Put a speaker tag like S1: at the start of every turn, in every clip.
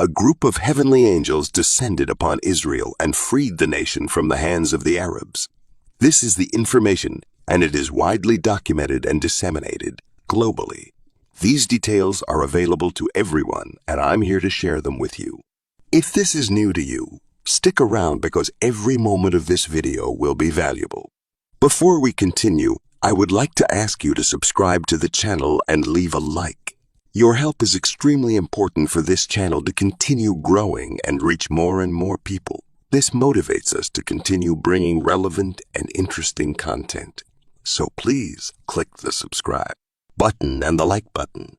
S1: a group of heavenly angels descended upon Israel and freed the nation from the hands of the Arabs. This is the information, and it is widely documented and disseminated globally. These details are available to everyone, and I'm here to share them with you. If this is new to you, stick around because every moment of this video will be valuable. Before we continue, I would like to ask you to subscribe to the channel and leave a like. Your help is extremely important for this channel to continue growing and reach more and more people. This motivates us to continue bringing relevant and interesting content. So please click the subscribe button and the like button.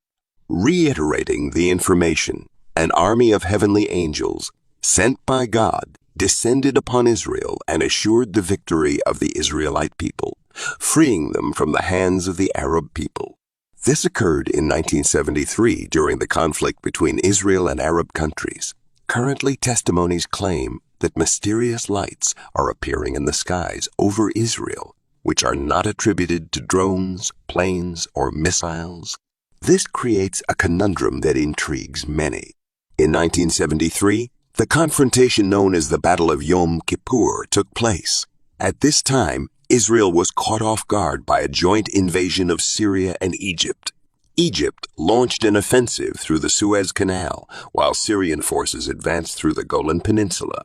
S1: Reiterating the information, an army of heavenly angels sent by God descended upon Israel and assured the victory of the Israelite people, freeing them from the hands of the Arab people. This occurred in 1973 during the conflict between Israel and Arab countries. Currently, testimonies claim that mysterious lights are appearing in the skies over Israel, which are not attributed to drones, planes, or missiles. This creates a conundrum that intrigues many. In 1973, the confrontation known as the Battle of Yom Kippur took place. At this time, Israel was caught off guard by a joint invasion of Syria and Egypt. Egypt launched an offensive through the Suez Canal, while Syrian forces advanced through the Golan Peninsula.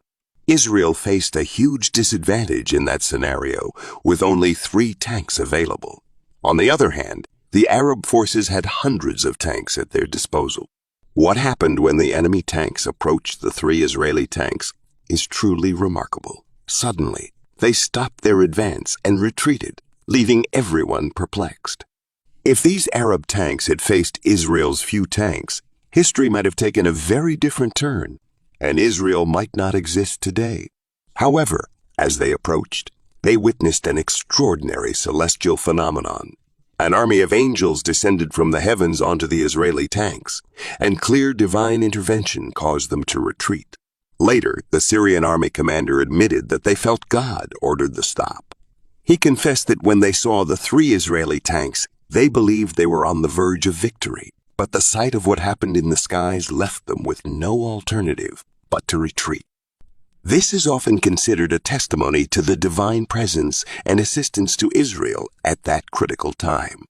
S1: Israel faced a huge disadvantage in that scenario, with only 3 tanks available. On the other hand, the Arab forces had hundreds of tanks at their disposal. What happened when the enemy tanks approached the 3 Israeli tanks is truly remarkable. Suddenly, they stopped their advance and retreated, leaving everyone perplexed. If these Arab tanks had faced Israel's few tanks, history might have taken a very different turn, and Israel might not exist today. However, as they approached, they witnessed an extraordinary celestial phenomenon. An army of angels descended from the heavens onto the Israeli tanks, and clear divine intervention caused them to retreat. Later, the Syrian army commander admitted that they felt God ordered the stop. He confessed that when they saw the 3 Israeli tanks, they believed they were on the verge of victory, but the sight of what happened in the skies left them with no alternative but to retreat. This is often considered a testimony to the divine presence and assistance to Israel at that critical time.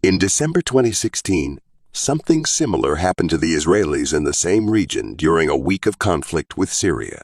S1: In December 2016, something similar happened to the Israelis in the same region during a week of conflict with Syria.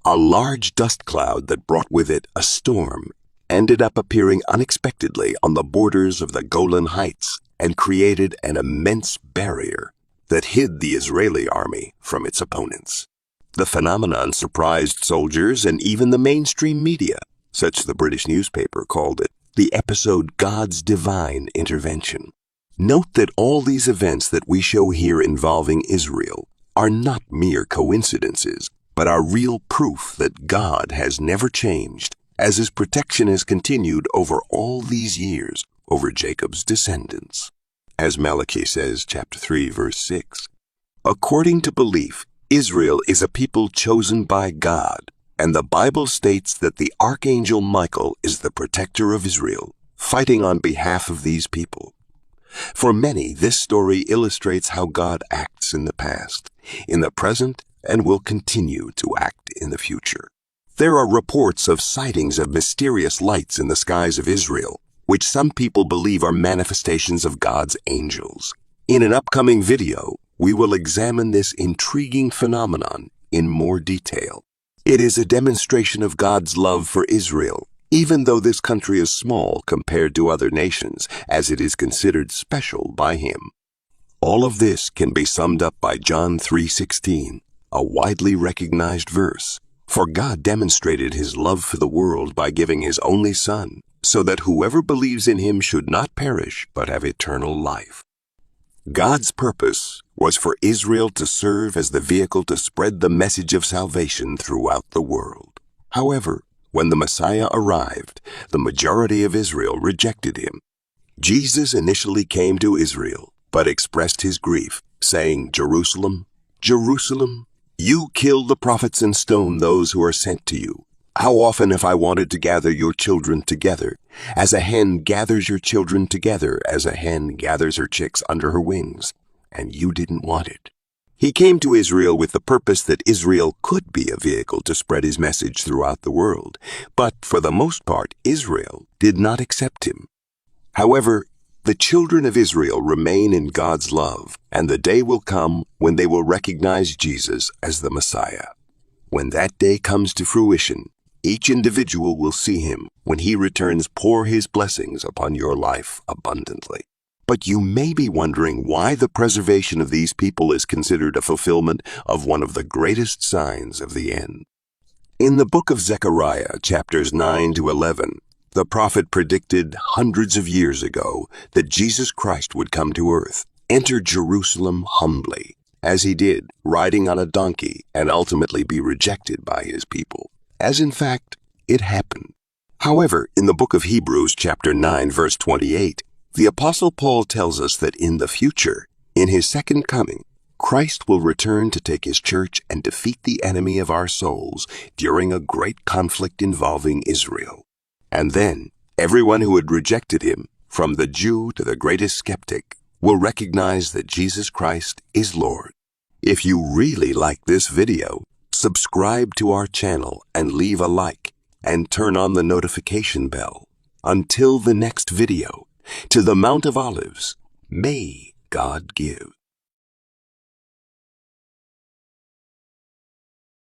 S1: A large dust cloud that brought with it a storm ended up appearing unexpectedly on the borders of the Golan Heights and created an immense barrier that hid the Israeli army from its opponents. The phenomenon surprised soldiers and even the mainstream media, such the British newspaper called it the episode God's Divine Intervention. Note that all these events that we show here involving Israel are not mere coincidences, but are real proof that God has never changed, as his protection has continued over all these years over Jacob's descendants. As Malachi says, chapter 3, verse 6, according to belief, Israel is a people chosen by God, and the Bible states that the archangel Michael is the protector of Israel, fighting on behalf of these people. For many, this story illustrates how God acts in the past, in the present, and will continue to act in the future. There are reports of sightings of mysterious lights in the skies of Israel, which some people believe are manifestations of God's angels. In an upcoming video, we will examine this intriguing phenomenon in more detail. It is a demonstration of God's love for Israel, even though this country is small compared to other nations, as it is considered special by him. All of this can be summed up by John 3:16, a widely recognized verse. For God demonstrated his love for the world by giving his only Son, so that whoever believes in him should not perish but have eternal life. God's purpose was for Israel to serve as the vehicle to spread the message of salvation throughout the world. However, when the Messiah arrived, the majority of Israel rejected him. Jesus initially came to Israel, but expressed his grief, saying, "Jerusalem, Jerusalem, you kill the prophets and stone those who are sent to you. How often have I wanted to gather your children together, as a hen gathers your children together, as a hen gathers her chicks under her wings, and you didn't want it. He came to Israel with the purpose that Israel could be a vehicle to spread his message throughout the world, but for the most part, Israel did not accept him. However, the children of Israel remain in God's love, and the day will come when they will recognize Jesus as the Messiah. When that day comes to fruition, each individual will see him when he returns pour his blessings upon your life abundantly. But you may be wondering why the preservation of these people is considered a fulfillment of one of the greatest signs of the end. In the book of Zechariah, chapters 9 to 11, the prophet predicted hundreds of years ago that Jesus Christ would come to earth, enter Jerusalem humbly, as he did, riding on a donkey, and ultimately be rejected by his people, as in fact it happened. However, in the book of Hebrews, chapter 9, verse 28, the Apostle Paul tells us that in the future, in his second coming, Christ will return to take his church and defeat the enemy of our souls during a great conflict involving Israel. And then, everyone who had rejected him, from the Jew to the greatest skeptic, will recognize that Jesus Christ is Lord. If you really like this video, subscribe to our channel and leave a like, and turn on the notification bell. Until the next video, to the Mount of Olives, may God give.